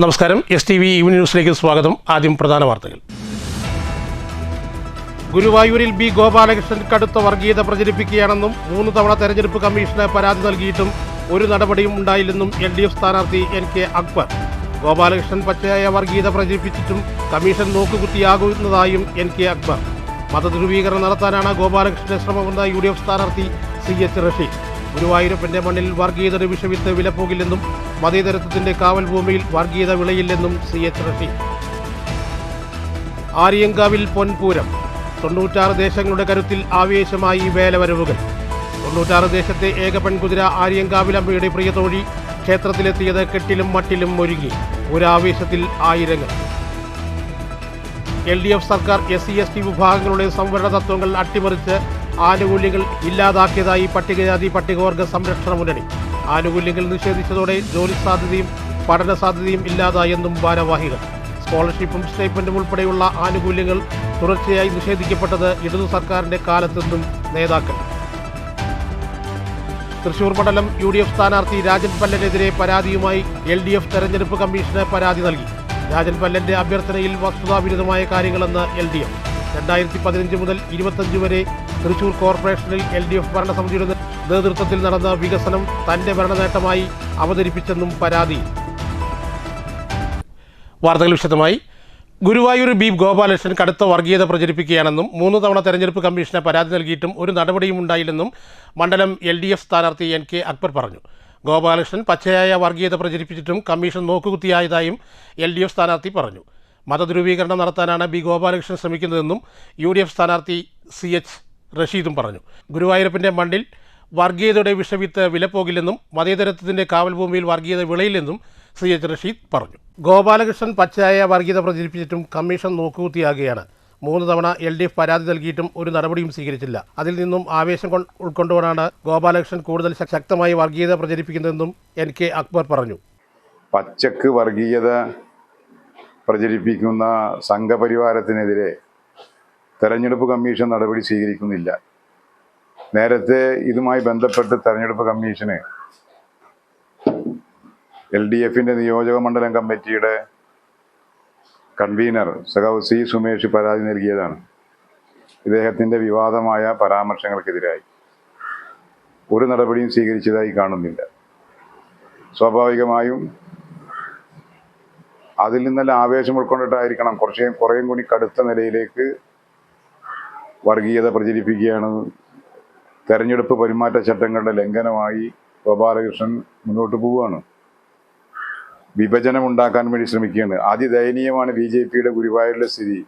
നമസ്കാരം. STV evening ന്യൂസിലേക്ക് സ്വാഗതം. ആദ്യം പ്രധാന വാർത്തകൾ. ഗുരുവായൂരിൽ ബി ഗോപാലകൃഷ്ണൻ കടുത്ത വർഗീയത പ്രചരിപ്പിക്കുകയാണെന്നും 3 തവണ തെരഞ്ഞെടുപ്പ് കമ്മീഷന് പരാതി നൽകിയിട്ടും ഒരു നടപടിയും ഉണ്ടായില്ലെന്നും LDF സ്ഥാനാർത്ഥി NK അക്ബർ. ഗോപാലകൃഷ്ണൻ പച്ചയായ വർഗീയത പ്രചരിപ്പിച്ചിട്ടും കമ്മീഷൻ നോക്കുകുത്തിയാകുന്നതായും NK അക്ബർ. മതധ്രുവീകരണം നടത്താനാണ് ഗോപാലകൃഷ്ണന്റെ ശ്രമമെന്ന UDF സ്ഥാനാർത്ഥി CH റഷീദ്. ഗുരുവായൂരപ്പന്റെ മണ്ണിൽ വർഗീയതയുടെ വിഷവിത്ത് വിലപ്പോകില്ലെന്നും മതേതരത്വത്തിന്റെ കാവൽ ഭൂമിയിൽ വർഗീയത വിളയില്ലെന്നും CH റഷീദ്. ആര്യങ്കാവിൽ പൊൻപൂരം. 96 ദേശങ്ങളുടെ കരുത്തിൽ ആവേശമായി വേലവരവുകൾ. 96 ദേശത്തെ ഏക പെൺകുതിര ആര്യങ്കാവിലമ്മയുടെ പ്രിയതോഴി ക്ഷേത്രത്തിലെത്തിയത് കെട്ടിലും മട്ടിലും ഒരുങ്ങി. ഒരാവേശത്തിൽ ആയിരങ്ങൾ. LDF സർക്കാർ SC/ST വിഭാഗങ്ങളുടെ സംവരണ തത്വങ്ങൾ അട്ടിമറിച്ച് ആനുകൂല്യങ്ങൾ ഇല്ലാതാക്കിയതായി പട്ടികജാതി പട്ടികവർഗ സംരക്ഷണ മുന്നണി. ആനുകൂല്യങ്ങൾ നിഷേധിച്ചതോടെ ജോലി സാധ്യതയും പഠന സാധ്യതയും ഇല്ലാതായെന്നും ഭാരവാഹികൾ. സ്കോളർഷിപ്പും സ്റ്റൈപ്പൻഡും ഉൾപ്പെടെയുള്ള ആനുകൂല്യങ്ങൾ തുടർച്ചയായി നിഷേധിക്കപ്പെട്ടത് ഇടതു സർക്കാരിന്റെ കാലത്തെന്നും നേതാക്കൾ. തൃശൂർ മണ്ഡലം UDF സ്ഥാനാർത്ഥി രാജൻ പല്ലനെതിരെ പരാതിയുമായി LDF തെരഞ്ഞെടുപ്പ് കമ്മീഷന് പരാതി നൽകി. രാജൻ പല്ലന്റെ അഭ്യർത്ഥനയിൽ വസ്തുതാവിരുദ്ധമായ കാര്യങ്ങളെന്ന് LDF. 2015 മുതൽ 25 വരെ തൃശൂർ കോർപ്പറേഷനിൽ LDF ഭരണസമിതിയുടെ നേതൃത്വത്തിൽ നടന്ന വികസനം തന്റെ ഭരണനേട്ടമായി അവതരിപ്പിച്ചെന്നും പരാതി. വാർത്തകൾ വിശദമായി. ഗുരുവായൂർ ബി ഗോപാലകൃഷ്ണൻ കടുത്ത വർഗീയത പ്രചരിപ്പിക്കുകയാണെന്നും 3 തവണ തെരഞ്ഞെടുപ്പ് കമ്മീഷന് പരാതി നൽകിയിട്ടും ഒരു നടപടിയും ഉണ്ടായില്ലെന്നും മണ്ഡലം LDF സ്ഥാനാർത്ഥി NK അക്ബർ പറഞ്ഞു. ഗോപാലകൃഷ്ണൻ പച്ചയായ വർഗീയത പ്രചരിപ്പിച്ചിട്ടും കമ്മീഷൻ നോക്കുകുത്തിയായതായും LDF സ്ഥാനാർത്ഥി പറഞ്ഞു. മതധ്രുവീകരണം നടത്താനാണ് ബി ഗോപാലകൃഷ്ണൻ ശ്രമിക്കുന്നതെന്നും UDF സ്ഥാനാർത്ഥി CH റഷീദും പറഞ്ഞു. ഗുരുവായൂരപ്പൻ്റെ മണ്ണിൽ വർഗീയതയുടെ വിഷവിത്ത് വിലപ്പോകില്ലെന്നും മതേതരത്വത്തിൻ്റെ കാവൽഭൂമിയിൽ വർഗീയത വിളയില്ലെന്നും CH റഷീദ് പറഞ്ഞു. ഗോപാലകൃഷ്ണൻ പച്ചയായ വർഗീയത പ്രചരിപ്പിച്ചിട്ടും കമ്മീഷൻ നോക്കുകുത്തിയാകുകയാണ്. 3 തവണ LDF പരാതി നൽകിയിട്ടും ഒരു നടപടിയും സ്വീകരിച്ചില്ല. അതിൽ നിന്നും ആവേശം ഉൾക്കൊണ്ടുകൊണ്ടാണ് ഗോപാലകൃഷ്ണൻ കൂടുതൽ ശക്തമായി വർഗീയത പ്രചരിപ്പിക്കുന്നതെന്നും NK അക്ബർ പറഞ്ഞു. പച്ചക്ക് വർഗീയത പ്രചരിപ്പിക്കുന്ന സംഘപരിവാരത്തിനെതിരെ തെരഞ്ഞെടുപ്പ് കമ്മീഷൻ നടപടി സ്വീകരിക്കുന്നില്ല. നേരത്തെ ഇതുമായി ബന്ധപ്പെട്ട് തെരഞ്ഞെടുപ്പ് കമ്മീഷന് LDFന്റെ നിയോജക മണ്ഡലം കമ്മിറ്റിയുടെ കൺവീനർ സഖാവ് C സുമേഷ് പരാതി നൽകിയതാണ്. ഇദ്ദേഹത്തിൻ്റെ വിവാദമായ പരാമർശങ്ങൾക്കെതിരായി ഒരു നടപടിയും സ്വീകരിച്ചതായി കാണുന്നില്ല. സ്വാഭാവികമായും അതിൽ നിന്നെല്ലാം ആവേശം ഉൾക്കൊണ്ടിട്ടായിരിക്കണം കുറേയും കൂടി കടുത്ത നിലയിലേക്ക് വർഗീയത പ്രചരിപ്പിക്കുകയാണ്. തെരഞ്ഞെടുപ്പ് പെരുമാറ്റച്ചട്ടങ്ങളുടെ ലംഘനമായി ഗോപാലകൃഷ്ണൻ മുന്നോട്ട് പോവുകയാണ്. വിഭജനം ഉണ്ടാക്കാൻ വേണ്ടി ശ്രമിക്കുകയാണ്. അതിദയനീയമാണ് BJPയുടെ ഗുരുവായൂരിലെ സ്ഥിതി.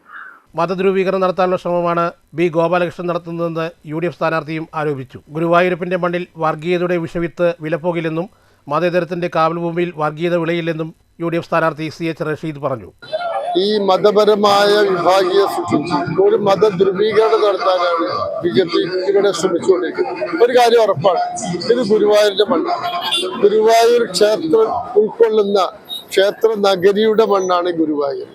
മതധ്രുവീകരണം നടത്താനുള്ള ശ്രമമാണ് ബി ഗോപാലകൃഷ്ണൻ നടത്തുന്നതെന്ന് UDF സ്ഥാനാർത്ഥിയും ആരോപിച്ചു. ഗുരുവായൂരപ്പൻ്റെ മണ്ണിൽ വർഗീയതയുടെ വിഷവിത്ത് വിലപ്പോകില്ലെന്നും മതേതരത്തിൻ്റെ കാവൽഭൂമിയിൽ വർഗീയത വിളയില്ലെന്നും UDF സ്ഥാനാർത്ഥി CH റഷീദ് പറഞ്ഞു. ഈ മതപരമായ വിഭാഗീയ സൃഷ്ടിച്ച് ഒരു മതധ്രുവീകരണം നടത്താനാണ് BJP ഇവിടെ ശ്രമിച്ചുകൊണ്ടിരിക്കുന്നത്. ഒരു കാര്യം ഉറപ്പാണ്, ഇത് ഗുരുവായൂരിന്റെ മണ്ണാണ്. ഗുരുവായൂർ ക്ഷേത്രം ഉൾക്കൊള്ളുന്ന ക്ഷേത്ര നഗരിയുടെ മണ്ണാണ് ഗുരുവായൂർ.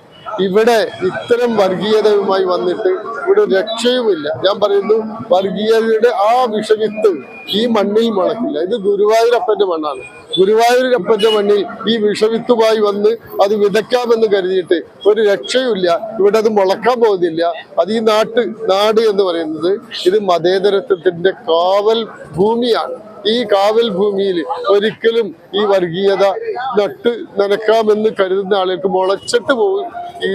ഇവിടെ ഇത്തരം വർഗീയതയുമായി വന്നിട്ട് ഇവിടെ രക്ഷയുമില്ല. ഞാൻ പറയുന്നു, വർഗീയതയുടെ ആ വിഷവിത്ത് ഈ മണ്ണിൽ മുളക്കില്ല. ഇത് ഗുരുവായൂരപ്പന്റെ മണ്ണാണ്. ഗുരുവായൂരപ്പന്റെ മണ്ണിൽ ഈ വിഷവിത്തുമായി വന്ന് അത് വിതയ്ക്കാമെന്ന് കരുതിയിട്ട് ഒരു രക്ഷയുമില്ല. ഇവിടെ അത് മുളക്കാൻ പോകുന്നില്ല. അത് ഈ നാട് എന്ന് പറയുന്നത് ഇത് മതേതരത്വത്തിന്റെ കാവൽ ഭൂമിയാണ്. ഈ കാവൽ ഭൂമിയിൽ ഒരിക്കലും ഈ വർഗീയത നനക്കാമെന്ന് കരുതുന്ന ആളുകൾക്ക് മുളച്ചിട്ട് പോകും ഈ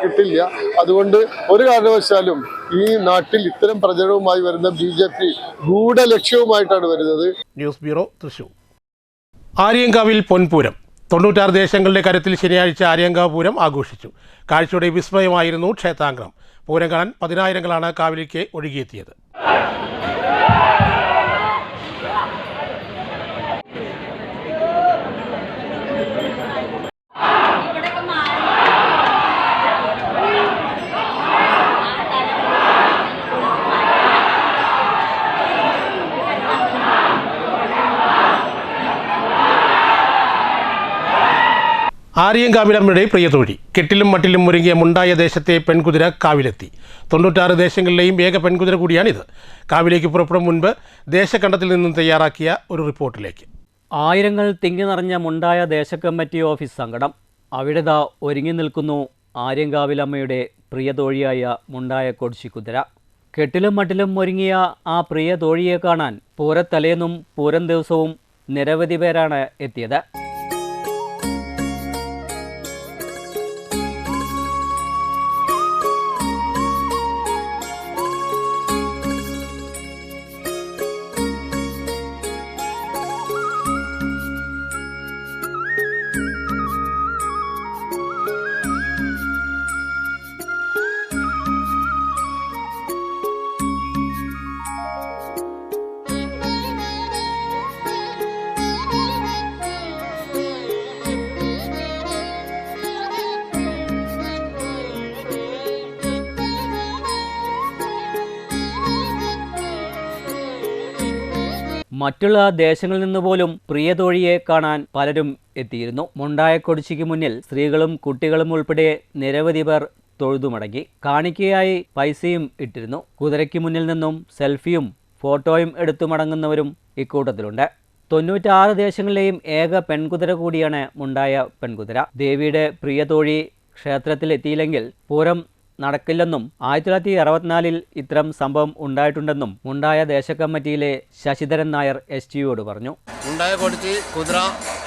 കിട്ടില്ല. അതുകൊണ്ട് ഒരു കാരണവശാലും ഈ നാട്ടിൽ ഇത്തരം പ്രചരണവുമായി വരുന്ന BJP ഗൂഢലക്ഷ്യവുമായിട്ടാണ് വരുന്നത്. News bureau, Thrissur. ആര്യങ്കാവിൽ പൊൻപൂരം. 96 ദേശങ്ങളുടെ കരുത്തിൽ ശനിയാഴ്ച ആര്യങ്കാവ് പൂരം ആഘോഷിച്ചു. കാഴ്ചയുടെ വിസ്മയമായിരുന്നു ക്ഷേത്രാങ്കണം. പൂരം കാണാൻ 10,000ങ്ങളാണ് കാവിലേക്ക് ഒഴുകിയെത്തിയത്. ആര്യങ്കാവിലമ്മയുടെ പ്രിയതോഴി കെട്ടിലും മട്ടിലും ഒരുങ്ങിയ മുണ്ടായ ദേശത്തെ പെൺകുതിര കാവിലെത്തി. 96 ദേശങ്ങളിലെയും ഏക പെൺകുതിര കൂടിയാണിത്. കാവിലേക്ക് പുറപ്പെടും മുൻപ് ദേശകണ്ഠത്തിൽ നിന്നും തയ്യാറാക്കിയ ഒരു റിപ്പോർട്ടിലേക്ക്. ആയിരങ്ങൾ തിങ്ങി നിറഞ്ഞ മുണ്ടായ ദേശകമ്മിറ്റി ഓഫീസ് സങ്കടം. അവിടെതാ ഒരുങ്ങി നിൽക്കുന്നു ആര്യങ്കാവിലമ്മയുടെ പ്രിയതോഴിയായ മുണ്ടായ കൊടിച്ചിക്കുതിര. കെട്ടിലും മട്ടിലും ഒരുങ്ങിയ ആ പ്രിയ തോഴിയെ കാണാൻ പൂരത്തലേന്നും പൂരം ദിവസവും നിരവധി പേരാണ് എത്തിയത്. മറ്റുള്ള ദേശങ്ങളിൽ നിന്ന് പോലും പ്രിയതോഴിയെ കാണാൻ പലരും എത്തിയിരുന്നു. മുണ്ടായ കൊടിച്ചിക്ക് മുന്നിൽ സ്ത്രീകളും കുട്ടികളും ഉൾപ്പെടെ നിരവധി പേർ തൊഴുതുമടങ്ങി. കാണിക്കയായി പൈസയും ഇട്ടിരുന്നു. കുതിരയ്ക്ക് മുന്നിൽ നിന്നും സെൽഫിയും ഫോട്ടോയും എടുത്തു മടങ്ങുന്നവരും ഇക്കൂട്ടത്തിലുണ്ട്. 96 ദേശങ്ങളിലെയും ഏക പെൺകുതിര കൂടിയാണ് മുണ്ടായ പെൺകുതിര. ദേവിയുടെ പ്രിയതോഴി ക്ഷേത്രത്തിൽ എത്തിയില്ലെങ്കിൽ പൂരം നടക്കില്ലെന്നും 1964 ഇത്തരം സംഭവം ഉണ്ടായിട്ടുണ്ടെന്നും മുണ്ടായ ദേശകമ്മിറ്റിയിലെ ശശിധരൻ നായർ STUയോട് പറഞ്ഞു. മുണ്ടായ കൊടിച്ചി കുതിര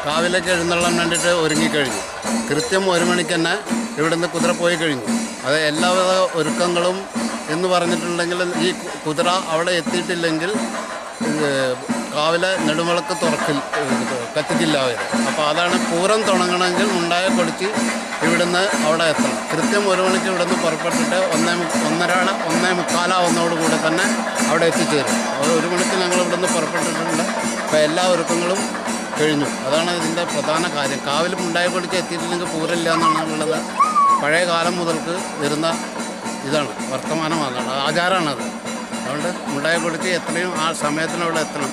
കാവിലേക്ക് എഴുന്നള്ളാൻ വേണ്ടിയിട്ട് ഒരുങ്ങിക്കഴിഞ്ഞു. കൃത്യം 1 മണിക്ക് തന്നെ ഇവിടുന്ന് കുതിര പോയി കഴിഞ്ഞു. അത് എല്ലാവിധ ഒരുക്കങ്ങളും എന്ന് പറഞ്ഞിട്ടുണ്ടെങ്കിൽ ഈ കുതിര അവിടെ എത്തിയിട്ടില്ലെങ്കിൽ കാവിലെ നെടുവിളക്ക് കത്തിക്കില്ല അവർ. അപ്പോൾ അതാണ് പൂരം തുടങ്ങണമെങ്കിൽ മുണ്ടായ കൊടിച്ചി ഇവിടുന്ന് അവിടെ എത്തണം. കൃത്യം 1 മണിക്ക് ഇവിടുന്ന് പുറപ്പെട്ടിട്ട് 1:45 കൂടെ തന്നെ അവിടെ എത്തിച്ചേരും. 1 മണിക്ക് ഞങ്ങൾ ഇവിടുന്ന് പുറപ്പെട്ടിട്ടുണ്ട്. അപ്പോൾ എല്ലാ ഒരുക്കങ്ങളും കഴിഞ്ഞു. അതാണ് ഇതിൻ്റെ പ്രധാന കാര്യം. കാവിൽ മുണ്ടായ കൊടിച്ചി എത്തിയിട്ടില്ലെങ്കിൽ പൂരമില്ല എന്നാണ് ഉള്ളത്. പഴയ കാലം മുതൽക്ക് വരുന്ന ഇതാണ്, വർത്തമാനമാണ്, ആചാരമാണത്. അതുകൊണ്ട് മുണ്ടായ കൊടിച്ചി എത്രയും ആ സമയത്തിന് അവിടെ എത്തണം.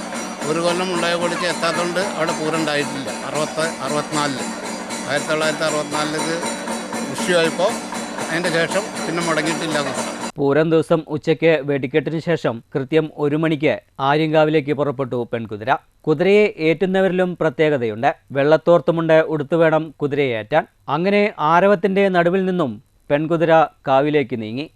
1 കൊല്ലം മുണ്ടായ കൊടിച്ചി എത്താത്തതുകൊണ്ട് അവിടെ പൂരം ഉണ്ടായിട്ടില്ല. 1964 1964 വിഷയമായപ്പോൾ അതിൻ്റെ ശേഷം പിന്നെ മുടങ്ങിയിട്ടില്ല. പൂരം ദിവസം ഉച്ചയ്ക്ക് വെടിക്കെട്ടിന് ശേഷം കൃത്യം 1 മണിക്ക് ആര്യങ്കാവിലേക്ക് പുറപ്പെട്ടു പെൺകുതിര. കുതിരയെ ഏറ്റുന്നവരിലും പ്രത്യേകതയുണ്ട്. വെള്ളത്തോർത്തുമുണ്ട് ഉടുത്തു വേണം കുതിരയെ ഏറ്റാൻ. അങ്ങനെ ആരവത്തിൻ്റെ നടുവിൽ നിന്നും പെൺകുതിര കാവിലേക്ക് നീങ്ങി.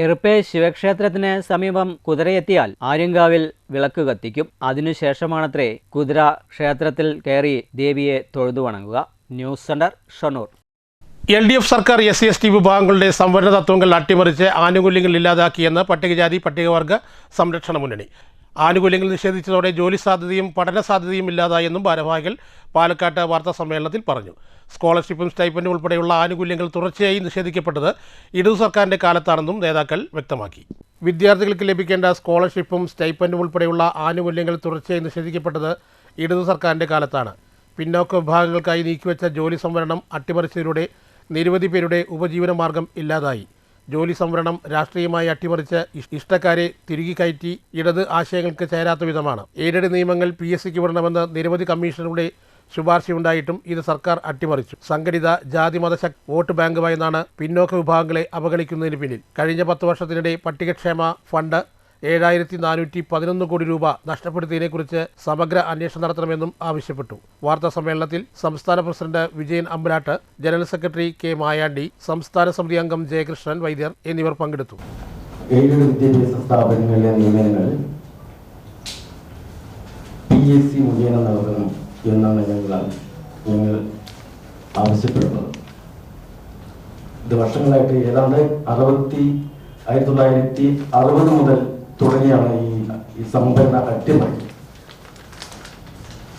എറുപ്പെ ശിവക്ഷേത്രത്തിന് സമീപം കുതിരയെത്തിയാൽ ആര്യങ്കാവിൽ വിളക്ക് കത്തിക്കും. അതിനുശേഷമാണത്രേ കുതിര ക്ഷേത്രത്തിൽ കയറി ദേവിയെ തൊഴുതു വണങ്ങുക. News centre, Shoranur. LDF സർക്കാർ SC/ST വിഭാഗങ്ങളുടെ സംവരണ തത്വങ്ങൾ അട്ടിമറിച്ച് ആനുകൂല്യങ്ങൾ ഇല്ലാതാക്കിയെന്ന് പട്ടികജാതി പട്ടികവർഗ സംരക്ഷണ മുന്നണി. ആനുകൂല്യങ്ങൾ നിഷേധിച്ചതോടെ ജോലി സാധ്യതയും പഠന സാധ്യതയും ഇല്ലാതായെന്നും ഭാരവാഹികൾ പാലക്കാട്ട് വാർത്താ സമ്മേളനത്തിൽ പറഞ്ഞു. സ്കോളർഷിപ്പും സ്റ്റൈപ്പൻഡും ഉൾപ്പെടെയുള്ള ആനുകൂല്യങ്ങൾ തുടർച്ചയായി നിഷേധിക്കപ്പെട്ടത് ഇടതു സർക്കാരിൻ്റെ കാലത്താണെന്നും നേതാക്കൾ വ്യക്തമാക്കി. വിദ്യാർത്ഥികൾക്ക് ലഭിക്കേണ്ട സ്കോളർഷിപ്പും സ്റ്റൈപ്പൻഡും ഉൾപ്പെടെയുള്ള ആനുകൂല്യങ്ങൾ തുടർച്ചയായി നിഷേധിക്കപ്പെട്ടത് ഇടതു സർക്കാരിൻ്റെ കാലത്താണ്. പിന്നോക്ക വിഭാഗങ്ങൾക്കായി നീക്കിവെച്ച ജോലി സംവരണം അട്ടിമറിച്ചതിലൂടെ നിരവധി പേരുടെ ഉപജീവന മാർഗം ഇല്ലാതായി. ജോലി സംവരണം രാഷ്ട്രീയമായി അട്ടിമറിച്ച് ഇഷ്ടക്കാരെ തിരികെ കയറ്റി ഇടത് ആശയങ്ങൾക്ക് ചേരാത്ത വിധമാണ്. എയ്ഡഡ് നിയമങ്ങൾ PSCക്ക് വിടണമെന്ന് നിരവധി കമ്മീഷനുകളുടെ ശുപാർശയുണ്ടായിട്ടും ഇത് സർക്കാർ അട്ടിമറിച്ചു. സംഘടിത ജാതിമത വോട്ട് ബാങ്കുമായെന്നാണ് പിന്നോക്ക വിഭാഗങ്ങളെ അവഗണിക്കുന്നതിന് പിന്നിൽ. കഴിഞ്ഞ 10 വർഷത്തിനിടെ പട്ടികക്ഷേമ ഫണ്ട് 7411 കോടി രൂപ നഷ്ടപ്പെടുത്തിയതിനെക്കുറിച്ച് സമഗ്ര അന്വേഷണം നടത്തണമെന്നും ആവശ്യപ്പെട്ടു. വാർത്താ സമ്മേളനത്തിൽ സംസ്ഥാന president Vijayan Ambalatt, general secretary K Mayandi, സംസ്ഥാന സമിതി അംഗം ജയകൃഷ്ണൻ വൈദ്യർ എന്നിവർ പങ്കെടുത്തു. എയ്ഡഡ് വിദ്യാഭ്യാസ സ്ഥാപനങ്ങളിലെ നിയമനങ്ങൾ PSC മുഖേന നൽകണം എന്നാണ് ഞങ്ങൾ ആവശ്യപ്പെടുന്നത്. ഇത് വർഷങ്ങളായിട്ട് ഏതാണ്ട് 1960 മുതൽ തുടങ്ങിയാണ് ഈ സംഭരണ അട്ടിമറി.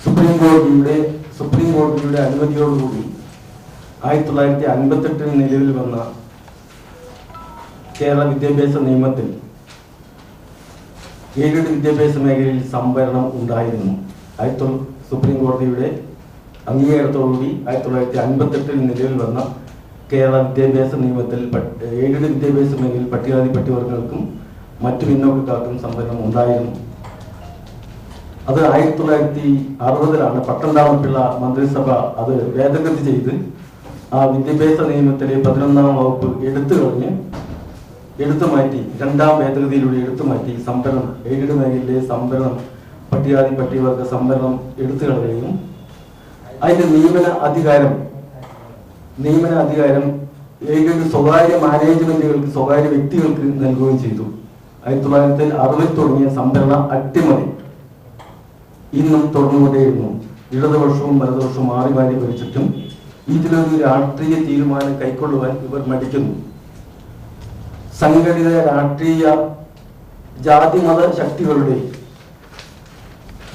സുപ്രീം കോടതിയുടെ അനുമതിയോടുകൂടി 1958 നിലവിൽ വന്ന കേരള വിദ്യാഭ്യാസ നിയമത്തിൽ എയ്ഡഡ് വിദ്യാഭ്യാസ മേഖലയിൽ സംവരണം ഉണ്ടായിരുന്നു. സുപ്രീം കോടതിയുടെ അംഗീകാരത്തോടുകൂടി 1958 നിലവിൽ വന്ന കേരള വിദ്യാഭ്യാസ നിയമത്തിൽ എയ്ഡഡ് വിദ്യാഭ്യാസ മേഖലയിൽ പട്ടികജാതി പട്ടികവർഗങ്ങൾക്കും മറ്റു പിന്നോക്കക്കാർക്കും സംവരണം ഉണ്ടായിരുന്നു. അത് 1960 പട്ടംതാമപ്പിള്ള മന്ത്രിസഭ അത് ഭേദഗതി ചെയ്ത് ആ വിദ്യാഭ്യാസ നിയമത്തിലെ 11ാം വകുപ്പ് എടുത്തു മാറ്റി 2ാം ഭേദഗതിയിലൂടെ എടുത്തു മാറ്റി സംവരണം എയ്ഡഡ് മേഖലയിലെ സംവരണം പട്ടികജാതി പട്ടികവർഗ സംവരണം എടുത്തു കളയുകയും അതിന്റെ നിയമന അധികാരം എയ്ഡഡ് സ്വകാര്യ മാനേജ്മെന്റുകൾക്ക് സ്വകാര്യ വ്യക്തികൾക്ക് നൽകുകയും ചെയ്തു. 1960 തുടങ്ങിയ സംവരണ അട്ടിമറി ഇന്നും തുടർന്നുകൊണ്ടേയിരുന്നു. ഇടതുപക്ഷവും വലതുപക്ഷവും മാറി മാറി ഭരിച്ചിട്ടും ഇതിലൊരു രാഷ്ട്രീയ തീരുമാനം കൈക്കൊള്ളുവാൻ ഇവർ മടിക്കുന്നു. സംഘടിത രാഷ്ട്രീയ ജാതിമത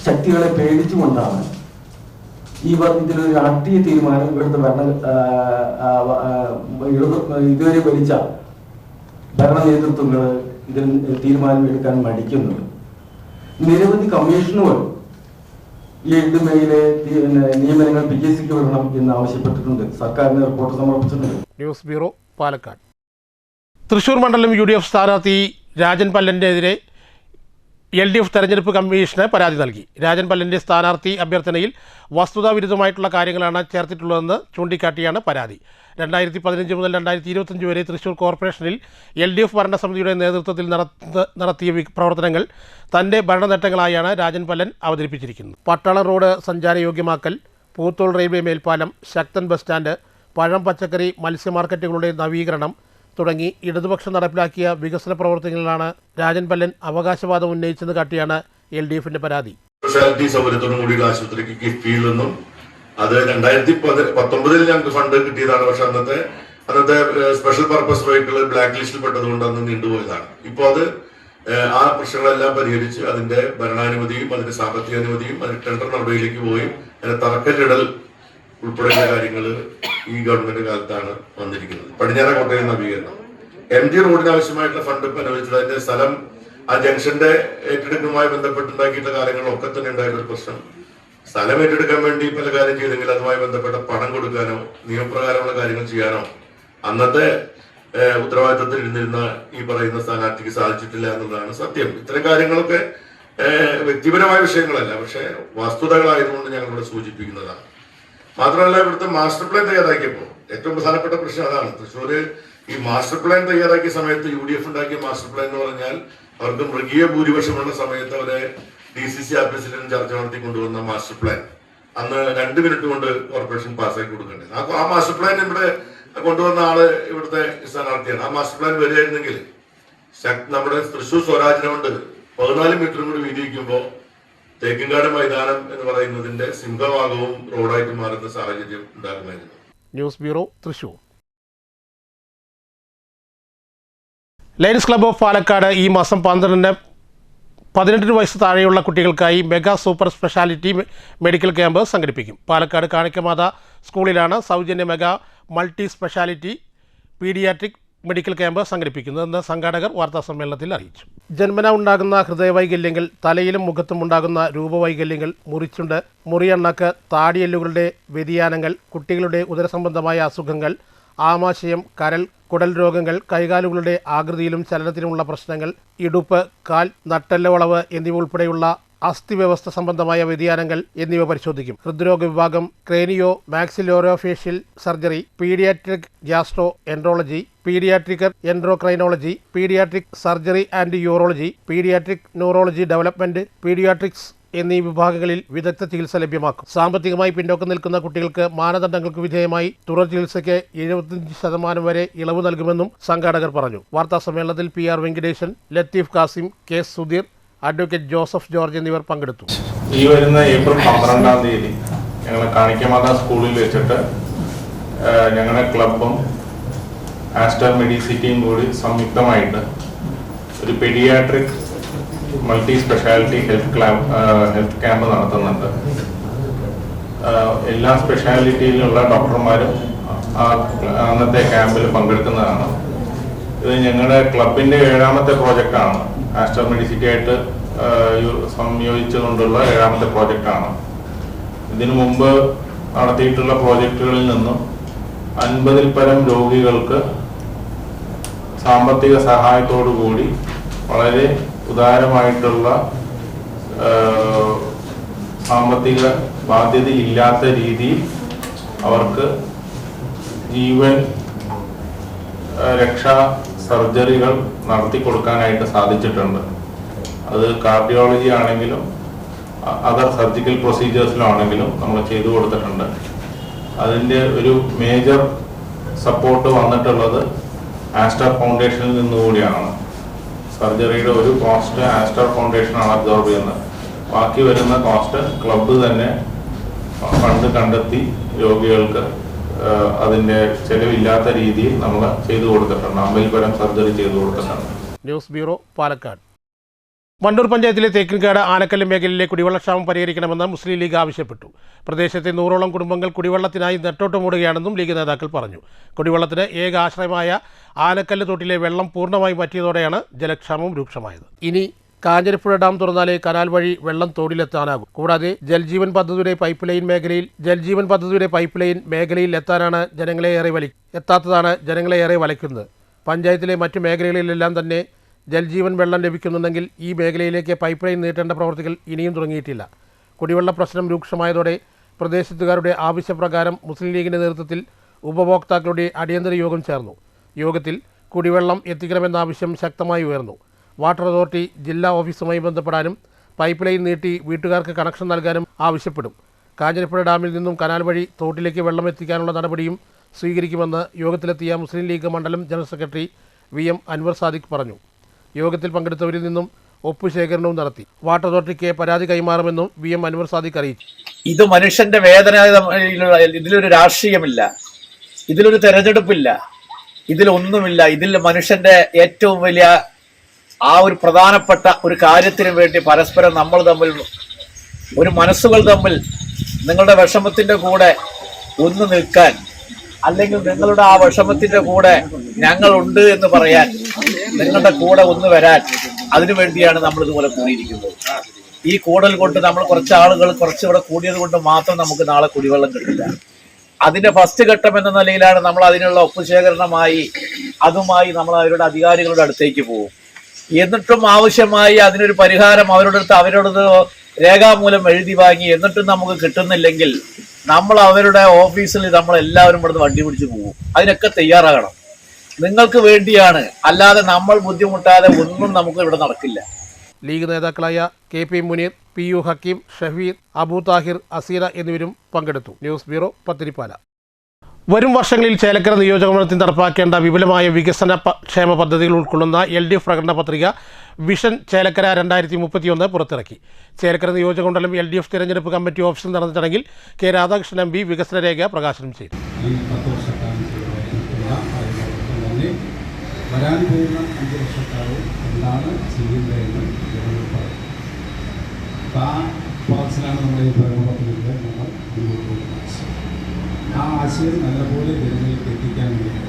ശക്തികളെ പേടിച്ചുകൊണ്ടാണ് ഇവർ ഇതിലൊരു രാഷ്ട്രീയ തീരുമാനം ഇതുവരെ ഭരിച്ച ഭരണ നേതൃത്വങ്ങൾ ഇതിൽ തീരുമാനമെടുക്കാൻ മടിക്കുന്നത്. നിരവധി കമ്മീഷനുകൾ ഈ എയ്ഡഡ് മേഖലയിലെ നിയമനങ്ങൾ PSCക്ക് വിടണം എന്ന് ആവശ്യപ്പെട്ടിട്ടുണ്ട്. സർക്കാരിന് റിപ്പോർട്ട് സമർപ്പിച്ചിട്ടുണ്ട്. News bureau, Palakkad. തൃശൂർ മണ്ഡലം UDF സ്ഥാനാർത്ഥി രാജൻ പല്ലൻ്റെതിരെ LDF തെരഞ്ഞെടുപ്പ് കമ്മീഷന് പരാതി നൽകി. രാജൻ പല്ലൻ്റെ സ്ഥാനാർത്ഥി അഭ്യർത്ഥനയിൽ വസ്തുതാവിരുദ്ധമായിട്ടുള്ള കാര്യങ്ങളാണ് ചേർത്തിട്ടുള്ളതെന്ന് ചൂണ്ടിക്കാട്ടിയാണ് പരാതി. 2015 മുതൽ 2025 വരെ തൃശൂർ കോർപ്പറേഷനിൽ LDF ഭരണസമിതിയുടെ നേതൃത്വത്തിൽ നടത്തിയ പ്രവർത്തനങ്ങൾ തൻ്റെ ഭരണനേട്ടങ്ങളായാണ് രാജൻ പല്ലൻ അവതരിപ്പിച്ചിരിക്കുന്നത്. പട്ടാളം റോഡ് സഞ്ചാരയോഗ്യമാക്കൽ, പൂത്തോൾ റെയിൽവേ മേൽപ്പാലം, ശക്തൻ ബസ് സ്റ്റാൻഡ്, പഴം പച്ചക്കറി മത്സ്യ മാർക്കറ്റുകളുടെ നവീകരണം തുടങ്ങി ഇടതുപക്ഷം നടപ്പിലാക്കിയ വികസന പ്രവർത്തനങ്ങളിലാണ് രാജൻ പല്ലൻ അവകാശവാദം ഉന്നയിച്ചെന്ന് കാട്ടിയാണ് LDFന്റെ പരാതി. സ്പെഷ്യാലിറ്റി സൗകര്യത്തോടും കൂടി ആശുപത്രിക്ക് കിഫ്ബിയിൽ നിന്നും അത് 2019 ഞങ്ങൾക്ക് ഫണ്ട് കിട്ടിയതാണ്. പക്ഷെ അന്നത്തെ സ്പെഷ്യൽ പർപ്പസ് വെഹിക്കിൾ ബ്ലാക്ക് ലിസ്റ്റിൽ പെട്ടതുകൊണ്ട് അന്ന് നീണ്ടുപോയതാണ്. ഇപ്പോൾ അത് ആ പ്രശ്നങ്ങളെല്ലാം പരിഹരിച്ച് അതിന്റെ ഭരണാനുമതിയും അതിന്റെ സാമ്പത്തിക അനുമതിയും അതിന്റെ ടെൻഡർ നടപടിയിലേക്ക് പോയി അതിന്റെ തറക്കല്ലിടൽ ഉൾപ്പെടെയുള്ള കാര്യങ്ങൾ ഈ ഗവൺമെന്റ് കാലത്താണ് വന്നിരിക്കുന്നത്. പടിഞ്ഞാറ കോട്ടയം നവീകരണം, MG റോഡിന് ആവശ്യമായിട്ടുള്ള ഫണ്ട് അനുവദിച്ചത് അതിന്റെ സ്ഥലം ആ ജംഗ്ഷന്റെ ഏറ്റെടുക്കലുമായി ബന്ധപ്പെട്ടുണ്ടാക്കിയിട്ടുള്ള കാര്യങ്ങളൊക്കെ തന്നെ ഉണ്ടായിരുന്ന ഒരു പ്രശ്നം. സ്ഥലം ഏറ്റെടുക്കാൻ വേണ്ടി പല കാര്യം ചെയ്തെങ്കിൽ അതുമായി ബന്ധപ്പെട്ട പണം കൊടുക്കാനോ നിയമപ്രകാരമുള്ള കാര്യങ്ങൾ ചെയ്യാനോ അന്നത്തെ ഉത്തരവാദിത്തത്തിൽ ഇരുന്നിരുന്ന ഈ പറയുന്ന സ്ഥാനാർത്ഥിക്ക് സാധിച്ചിട്ടില്ല എന്നുള്ളതാണ് സത്യം. ഇത്തരം കാര്യങ്ങളൊക്കെ വ്യക്തിപരമായ വിഷയങ്ങളല്ല, പക്ഷെ വസ്തുതകളായതുകൊണ്ട് ഞങ്ങളിവിടെ സൂചിപ്പിക്കുന്നതാണ്. മാത്രമല്ല, ഇവിടുത്തെ മാസ്റ്റർ പ്ലാൻ തയ്യാറാക്കിയപ്പോൾ ഏറ്റവും പ്രധാനപ്പെട്ട പ്രശ്നം അതാണ്. തൃശ്ശൂര് ഈ മാസ്റ്റർ പ്ലാൻ തയ്യാറാക്കിയ സമയത്ത് UDF ഉണ്ടാക്കിയ മാസ്റ്റർ പ്ലാൻ എന്ന് പറഞ്ഞാൽ അവർക്ക് മൃഗീയ ഭൂരിപക്ഷമുള്ള സമയത്ത് അവരെ DCC ഓഫീസിൽ ചർച്ച നടത്തി കൊണ്ടുവന്ന മാസ്റ്റർ പ്ലാൻ അന്ന് 2 മിനിറ്റ് കൊണ്ട് കോർപ്പറേഷൻ പാസ്സാക്കി കൊടുക്കേണ്ടത്. ആ മാസ്റ്റർ പ്ലാൻ ഇവിടെ കൊണ്ടുവന്ന ആള് ഇവിടുത്തെ സ്ഥാനാർത്ഥിയാണ്. ആ മാസ്റ്റർ പ്ലാൻ വരികയായിരുന്നെങ്കിൽ നമ്മുടെ തൃശ്ശൂർ സ്വരാജിനെ കൊണ്ട് 14 മീറ്ററും കൂടി വീതി വയ്ക്കുമ്പോൾ തേക്കിൻകാട് മൈതാനം എന്ന് പറയുന്നതിന്റെ സിംഹഭാഗവും റോഡായിട്ട് മാറുന്ന സാഹചര്യം ഉണ്ടാകുമായിരുന്നു. News bureau, Thrissur. Lions club of Palakkad ഈ മാസം 12-ന് 18 വയസ്സ് താഴെയുള്ള കുട്ടികൾക്കായി mega super speciality medical camp സംഘടിപ്പിക്കും. പാലക്കാട് കാണിക്കമാത സ്കൂളിലാണ് സൗജന്യ mega multi speciality paediatric medical camp സംഘടിപ്പിക്കുന്നതെന്ന് സംഘാടകർ വാർത്താസമ്മേളനത്തിൽ അറിയിച്ചു. ജന്മന ഉണ്ടാകുന്ന ഹൃദയവൈകല്യങ്ങൾ, തലയിലും മുഖത്തും ഉണ്ടാകുന്ന രൂപവൈകല്യങ്ങൾ, മുറിച്ചുണ്ട്, മുറിയണ്ണക്ക്, താടിയെല്ലുകളുടെ വ്യതിയാനങ്ങൾ, കുട്ടികളുടെ ഉദരസംബന്ധമായ അസുഖങ്ങൾ, ആമാശയം, കരൾ, കുടൽ രോഗങ്ങൾ, കൈകാലുകളുടെ ആകൃതിയിലും ചലനത്തിലുമുള്ള പ്രശ്നങ്ങൾ, ഇടുപ്പ്, കാൽ, നട്ടെല്ല് വളവ് എന്നിവ ഉൾപ്പെടെയുള്ള അസ്ഥിവ്യവസ്ഥ സംബന്ധമായ വ്യതിയാനങ്ങൾ എന്നിവ പരിശോധിക്കും. ഹൃദ്രോഗ വിഭാഗം, craniomaxillofacial surgery, paediatric gastroenterology, paediatric endocrinology, paediatric surgery and urology, paediatric neurology development, paediatrics എന്നീ വിഭാഗങ്ങളിൽ വിദഗ്ധ ചികിത്സ ലഭ്യമാക്കും. സാമ്പത്തികമായി പിന്നോക്കം നിൽക്കുന്ന കുട്ടികൾക്ക് മാനദണ്ഡങ്ങൾക്ക് വിധേയമായി തുടർ ചികിത്സയ്ക്ക് 75% വരെ ഇളവ് നൽകുമെന്നും സംഘാടകർ പറഞ്ഞു. വാർത്താ സമ്മേളനത്തിൽ PR Venkiteshan, Latheef Kasim, K Sudheer, advocate Joseph George എന്നിവർ പങ്കെടുത്തു. ഈ വരുന്ന ഏപ്രിൽ 12-ാം തീയതി ഞങ്ങൾ കാണിക്കമാത സ്കൂളിൽ വെച്ചിട്ട് ഞങ്ങളുടെ ക്ലബും ആസ്റ്റർ മെഡിസിറ്റിയും കൂടി സംയുക്തമായിട്ട് ഒരു paediatric multi speciality health camp നടത്തുന്നുണ്ട്. എല്ലാ സ്പെഷ്യാലിറ്റിയിലുള്ള ഡോക്ടർമാരും അന്നത്തെ ക്യാമ്പിൽ പങ്കെടുക്കുന്നതാണ്. ഇത് ഞങ്ങളുടെ ക്ലബിൻ്റെ 7ാമത്തെ പ്രോജക്റ്റാണ്. ആസ്റ്റർ മെഡിസിറ്റി ആയിട്ട് സംയോജിച്ചുകൊണ്ടുള്ള 7ാമത്തെ പ്രോജക്റ്റാണ്. ഇതിനു മുമ്പ് നടത്തിയിട്ടുള്ള പ്രോജക്റ്റുകളിൽ നിന്നും 50-ൽ പരം രോഗികൾക്ക് സാമ്പത്തിക സഹായത്തോടു കൂടി വളരെ ഉദാരമായിട്ടുള്ള സാമ്പത്തിക ബാധ്യതയില്ലാത്ത രീതിയിൽ അവർക്ക് ജീവൻ രക്ഷാ സർജറികൾ നടത്തി കൊടുക്കാനായിട്ട് സാധിച്ചിട്ടുണ്ട്. അത് കാർഡിയോളജി ആണെങ്കിലും അതർ സർജിക്കൽ പ്രൊസീജിയേഴ്സിലാണെങ്കിലും നമ്മൾ ചെയ്തു കൊടുത്തിട്ടുണ്ട്. അതിൻ്റെ ഒരു മേജർ സപ്പോർട്ട് വന്നിട്ടുള്ളത് ആസ്റ്റർ ഫൗണ്ടേഷനിൽ നിന്നുകൂടിയാണ്. സർജറിയുടെ ഒരു കോസ്റ്റ് ആസ്റ്റർ ഫൗണ്ടേഷനാണ് അബ്സോർബ് ചെയ്യുന്നത്. ബാക്കി വരുന്ന കോസ്റ്റ് ക്ലബ്ബ് തന്നെ ഫണ്ട് കണ്ടെത്തി രോഗികൾക്ക് അതിൻ്റെ ചെലവില്ലാത്ത രീതിയിൽ നമ്മൾ ചെയ്തു കൊടുത്തിട്ടുണ്ട്. 50-ൽ പരം സർജറി ചെയ്തു കൊടുത്തിട്ടുണ്ട്. News bureau, Palakkad. വണ്ടൂർ പഞ്ചായത്തിലെ തേക്കിൻകാട് ആനക്കല്ല് മേഖലയിലെ കുടിവെള്ളക്ഷാമം പരിഹരിക്കണമെന്ന് മുസ്ലിം ലീഗ് ആവശ്യപ്പെട്ടു. പ്രദേശത്തെ 100ഓളം കുടുംബങ്ങൾ കുടിവെള്ളത്തിനായി നെട്ടോട്ടമോടുകയാണെന്നും ലീഗ് നേതാക്കൾ പറഞ്ഞു. കുടിവെള്ളത്തിന് ഏക ആശ്രയമായ ആനക്കല്ല് തോട്ടിലെ വെള്ളം പൂർണ്ണമായും വറ്റിയതോടെയാണ് ജലക്ഷാമം രൂക്ഷമായത്. ഇനി കാഞ്ഞിരപ്പുഴ ഡാം തുറന്നാലേ കനാൽ വഴി വെള്ളം തോടിലെത്താനാകും. കൂടാതെ ജൽജീവൻ പദ്ധതിയുടെ പൈപ്പ് ലൈൻ മേഖലയിൽ എത്താത്തതാണ് ജനങ്ങളെ ഏറെ വലയ്ക്കുന്നത്. പഞ്ചായത്തിലെ മറ്റു മേഖലകളിലെല്ലാം തന്നെ ജൽജീവൻ വെള്ളം ലഭിക്കുന്നുണ്ടെങ്കിൽ ഈ മേഖലയിലേക്ക് പൈപ്പ് ലൈൻ നീട്ടേണ്ട പ്രവൃത്തികൾ ഇനിയും തുടങ്ങിയിട്ടില്ല. കുടിവെള്ള പ്രശ്നം രൂക്ഷമായതോടെ പ്രദേശത്തുകാരുടെ ആവശ്യപ്രകാരം മുസ്ലിം ലീഗിൻ്റെ നേതൃത്വത്തിൽ ഉപഭോക്താക്കളുടെ അടിയന്തര യോഗം ചേർന്നു. യോഗത്തിൽ കുടിവെള്ളം എത്തിക്കണമെന്ന ആവശ്യം ശക്തമായി ഉയർന്നു. വാട്ടർ അതോറിറ്റി ജില്ലാ ഓഫീസുമായി ബന്ധപ്പെടാനും പൈപ്പ് ലൈൻ നീട്ടി വീട്ടുകാർക്ക് കണക്ഷൻ നൽകാനും ആവശ്യപ്പെടും. കാഞ്ഞിരപ്പുഴ ഡാമിൽ നിന്നും കനാൽ വഴി തോട്ടിലേക്ക് വെള്ളം എത്തിക്കാനുള്ള നടപടിയും സ്വീകരിക്കുമെന്ന് യോഗത്തിലെത്തിയ മുസ്ലിം ലീഗ് മണ്ഡലം general secretary VM Anwar Sadiq പറഞ്ഞു. യോഗത്തിൽ പങ്കെടുത്തവരിൽ നിന്നും ഒപ്പുശേഖരണവും നടത്തി. വാട്ടർ അതോറിറ്റിക്ക് പരാതി കൈമാറുമെന്നും VM അൻവർ സാദിഖ് അറിയിച്ചു. ഇത് മനുഷ്യന്റെ വേദന, ഇതിലൊരു രാഷ്ട്രീയമില്ല, ഇതിലൊരു തെരഞ്ഞെടുപ്പില്ല, ഇതിലൊന്നുമില്ല. ഇതിൽ മനുഷ്യന്റെ ഏറ്റവും വലിയ ആ ഒരു പ്രധാനപ്പെട്ട ഒരു കാര്യത്തിന് വേണ്ടി പരസ്പരം നമ്മൾ തമ്മിൽ ഒരു മനസ്സുകൾ തമ്മിൽ നിങ്ങളുടെ വിഷമത്തിന്റെ കൂടെ ഒന്ന് നിൽക്കാൻ, അല്ലെങ്കിൽ നിങ്ങളുടെ ആ വിഷമത്തിന്റെ കൂടെ ഞങ്ങളുണ്ട് എന്ന് പറയാൻ, നിങ്ങളുടെ കൂടെ ഒന്ന് വരാൻ, അതിനുവേണ്ടിയാണ് നമ്മൾ ഇതുപോലെ കൂടിയിരിക്കുന്നത്. ഈ കൂടൽ കൊണ്ട് നമ്മൾ കുറച്ച് ആളുകൾ കുറച്ചിവിടെ കൂടിയത് കൊണ്ട് മാത്രം നമുക്ക് നാളെ കുടിവെള്ളം കിട്ടില്ല. അതിന്റെ ഫസ്റ്റ് ഘട്ടം എന്ന നിലയിലാണ് നമ്മൾ അതിനുള്ള ഒപ്പുശേഖരണമായി അതുമായി നമ്മൾ അവരുടെ അധികാരികളുടെ അടുത്തേക്ക് പോകും. എന്നിട്ടും ആവശ്യമായി അതിനൊരു പരിഹാരം അവരോട് രേഖാമൂലം എഴുതി വാങ്ങി എന്നിട്ടും നമുക്ക് കിട്ടുന്നില്ലെങ്കിൽ നമ്മൾ അവരുടെ ഓഫീസിൽ നമ്മളെല്ലാവരും ഇവിടുന്ന് വണ്ടി പിടിച്ച് പോകും. അതിനൊക്കെ തയ്യാറാകണം. നിങ്ങൾക്ക് വേണ്ടിയാണ്, അല്ലാതെ നമ്മൾ ബുദ്ധിമുട്ടാതെ ഒന്നും നമുക്ക് ഇവിടെ നടക്കില്ല. ലീഗ് നേതാക്കളായ KP മുനീർ, PU ഹക്കീം, ഷഫീർ, അബു താഹിർ, അസീറ എന്നിവരും പങ്കെടുത്തു. News bureau, Pathirippala. വരും വർഷങ്ങളിൽ ചേലക്കര നിയോജകമണ്ഡലത്തിൽ നടപ്പാക്കേണ്ട വിപുലമായ വികസന ക്ഷേമ പദ്ധതികൾ ഉൾക്കൊള്ളുന്ന LDF പ്രകടന പത്രിക വിഷൻ ചേലക്കര 2031 പുറത്തിറക്കി. ചേലക്കര നിയോജകമണ്ഡലം LDF തിരഞ്ഞെടുപ്പ് കമ്മിറ്റി ഓഫീസിൽ നടന്ന ചടങ്ങിൽ K രാധാകൃഷ്ണൻ MP വികസന രേഖ പ്രകാശനം ചെയ്തു. വരാൻ പോകുന്ന 5 വർഷക്കാലം എന്താണ് ചെയ്യുന്നതെന്ന് ജനങ്ങൾ പറയും. ആ പറച്ചിലാണ് നമ്മുടെ ഈ പ്രകടനത്തിലൂടെ നമ്മൾ മുന്നോട്ട് പോകുന്നത്. ആ ആശയം നല്ലപോലെ ജനങ്ങളിലേക്ക് എത്തിക്കാൻ വേണ്ടി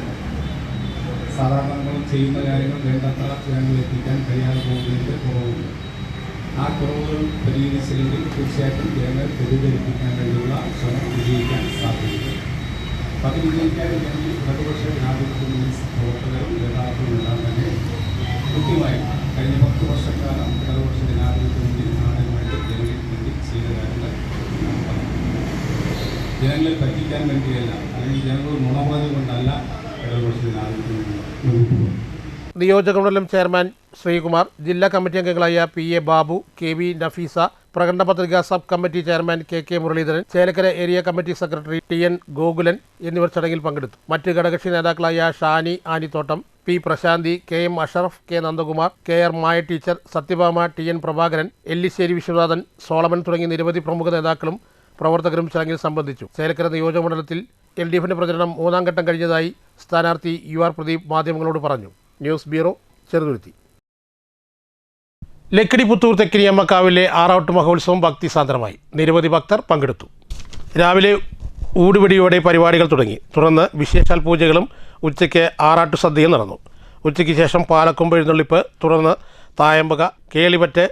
സാധാരണ നമ്മൾ ചെയ്യുന്ന കാര്യങ്ങൾ വേണ്ടത്ര ജനങ്ങളിൽ എത്തിക്കാൻ കഴിയാതെ പോകുന്നതിൻ്റെ കുറവുണ്ട്. ആ കുറവുകൾ പരിഹരിച്ചില്ലെങ്കിൽ തീർച്ചയായിട്ടും ജനങ്ങൾ തെറ്റിദ്ധരിപ്പിക്കാൻ വേണ്ടിയുള്ള ശ്രമം വിജയിക്കാൻ സാധ്യതയുണ്ട്. അത് വിജയിക്കാനില്ലെങ്കിൽ ഇടതുപക്ഷ ജനാധിപത്യ പ്രവർത്തകരും നേതാക്കളും എല്ലാം തന്നെ കൃത്യമായി കഴിഞ്ഞ 10 വർഷക്കാലം ഇടതുപക്ഷ ജനാധിപത്യ മുന്നിൽ നാടിന് വേണ്ടി ജനങ്ങൾക്ക് വേണ്ടി ചെയ്ത കാര്യങ്ങൾ ജനങ്ങളെ പറ്റിക്കാൻ വേണ്ടിയല്ല, അല്ലെങ്കിൽ ജനങ്ങൾ നുണവാദം കൊണ്ടല്ല ഇടതുപക്ഷ ജനാധിപത്യ മുന്നിൽ. നിയോജകമണ്ഡലം ചെയർമാൻ ശ്രീകുമാർ, ജില്ലാ കമ്മിറ്റി അംഗങ്ങളായ PA ബാബു, KV നഫീസ, പ്രകടന പത്രിക sub committee chairman KK Muraleedharan, Chelakkara area committee secretary TN Gokulan എന്നിവർ ചടങ്ങിൽ പങ്കെടുത്തു. മറ്റ് ഘടകകക്ഷി നേതാക്കളായ Shani Anithottam, P Prashanthi, KM Ashraf, K Nandakumar, KR Maya teacher, Sathyabhama, TN Prabhakaran, Ellissery Viswanathan, Solomon തുടങ്ങി നിരവധി പ്രമുഖ നേതാക്കളും പ്രവർത്തകരും ചടങ്ങിൽ സംബന്ധിച്ചു. ചേലക്കര നിയോജകമണ്ഡലത്തിൽ LDFന്റെ പ്രചരണം 3ാം ഘട്ടം കഴിഞ്ഞതായി സ്ഥാനാർത്ഥി UR പ്രദീപ് മാധ്യമങ്ങളോട് പറഞ്ഞു. News bureau, Cheruthuruthy. ലക്കിടി പുത്തൂർ തെക്കിനിയമ്മക്കാവിലെ ആറാട്ട് മഹോത്സവം ഭക്തിസാന്ദ്രമായി. നിരവധി ഭക്തർ പങ്കെടുത്തു. രാവിലെ ഊടുപിടിയോടെ പരിപാടികൾ തുടങ്ങി. തുടർന്ന് വിശേഷാൽ പൂജകളും ഉച്ചയ്ക്ക് ആറാട്ടു സദ്യയും നടന്നു. ഉച്ചയ്ക്ക് ശേഷം പാലക്കൊമ്പ് എഴുന്നള്ളിപ്പ്, തുടർന്ന് തായമ്പക, കേളിപറ്റ്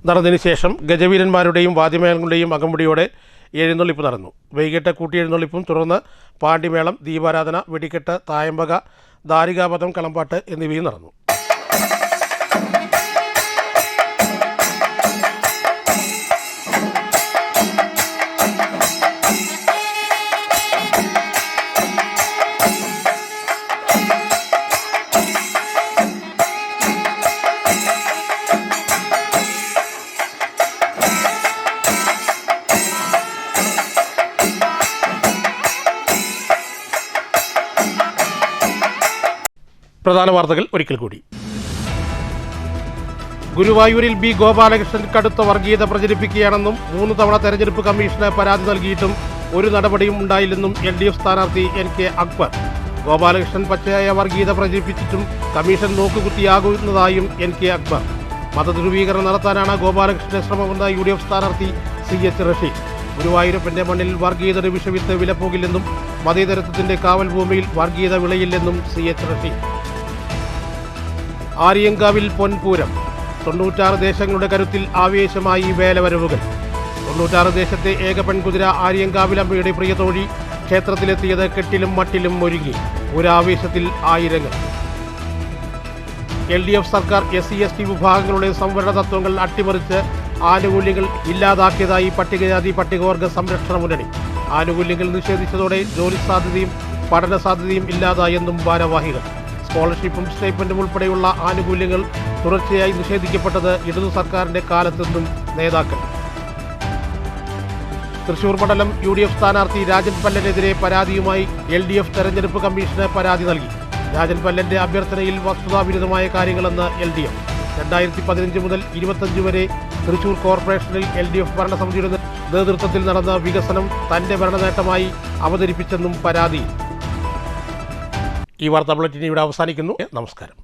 നടന്നതിന് ശേഷം ഗജവീരന്മാരുടെയും വാദ്യമേളങ്ങളുടെയും അകമ്പടിയോടെ എഴുന്നള്ളിപ്പ് നടന്നു. വൈകിട്ട് കൂട്ടിയെഴുന്നള്ളിപ്പും തുടർന്ന് പാണ്ടിമേളം, ദീപാരാധന, വെടിക്കെട്ട്, തായമ്പക, ധാരികാപഥം, കളമ്പാട്ട് എന്നിവയും നടന്നു. പ്രധാന വാർത്തകൾ ഒരിക്കൽ കൂടി. ഗുരുവായൂരിൽ ബി ഗോപാലകൃഷ്ണൻ കടുത്ത വർഗീയത പ്രചരിപ്പിക്കുകയാണെന്നും 3 തവണ തെരഞ്ഞെടുപ്പ് കമ്മീഷന് പരാതി നൽകിയിട്ടും ഒരു നടപടിയും ഉണ്ടായില്ലെന്നും LDF സ്ഥാനാർത്ഥി NK അക്ബർ. ഗോപാലകൃഷ്ണൻ പച്ചയായ വർഗീയത പ്രചരിപ്പിച്ചിട്ടും കമ്മീഷൻ നോക്കുകുത്തിയാകുന്നതായും NK അക്ബർ. മതധ്രുവീകരണം നടത്താനാണ് ഗോപാലകൃഷ്ണന്റെ ശ്രമമെന്ന UDF സ്ഥാനാർത്ഥി CH റഷീദ്. ഗുരുവായൂരപ്പന്റെ മണ്ണിൽ വർഗീയതയുടെ വിഷവിത്ത് വിലപ്പോകില്ലെന്നും മതേതരത്വത്തിന്റെ കാവൽ ഭൂമിയിൽ വർഗീയത വിളയില്ലെന്നും CH റഷീദ്. ആര്യങ്കാവിൽ പൊൻപൂരം. 96 ദേശങ്ങളുടെ കരുത്തിൽ ആവേശമായി വേലവരവുകൾ. 96 ദേശത്തെ ഏക പെൺകുതിര ആര്യങ്കാവിലമ്മയുടെ പ്രിയതോഴി ക്ഷേത്രത്തിലെത്തിയത് കെട്ടിലും മട്ടിലും ഒരുങ്ങി. ഒരാവേശത്തിൽ ആയിരങ്ങൾ. LDF സർക്കാർ SC/ST വിഭാഗങ്ങളുടെ സംവരണ തത്വങ്ങൾ അട്ടിമറിച്ച് ആനുകൂല്യങ്ങൾ ഇല്ലാതാക്കിയതായി പട്ടികജാതി പട്ടികവർഗ സംരക്ഷണ മുന്നണി. ആനുകൂല്യങ്ങൾ നിഷേധിച്ചതോടെ ജോലി സാധ്യതയും പഠന സാധ്യതയും ഇല്ലാതായെന്നും ഭാരവാഹികൾ. സ്കോളർഷിപ്പും സ്റ്റൈപ്പൻഡും ഉൾപ്പെടെയുള്ള ആനുകൂല്യങ്ങൾ തുടർച്ചയായി നിഷേധിക്കപ്പെട്ടത് ഇടതു സർക്കാരിന്റെ കാലത്തെന്നും നേതാക്കൾ. തൃശൂർ മണ്ഡലം UDF സ്ഥാനാർത്ഥി രാജൻ പല്ലനെതിരെ പരാതിയുമായി LDF തെരഞ്ഞെടുപ്പ് കമ്മീഷന് പരാതി നൽകി. രാജൻ പല്ലന്റെ അഭ്യർത്ഥനയിൽ വസ്തുതാവിരുദ്ധമായ കാര്യങ്ങളെന്ന് LDF. 2015 മുതൽ 25 വരെ തൃശൂർ കോർപ്പറേഷനിൽ LDF ഭരണസമിതിയുടെ നേതൃത്വത്തിൽ നടന്ന വികസനം തന്റെ ഭരണനേട്ടമായി അവതരിപ്പിച്ചെന്നും പരാതി. ഈ വാർത്താ ബുള്ളറ്റിൻ ഇവിടെ അവസാനിക്കുന്നു. നമസ്കാരം.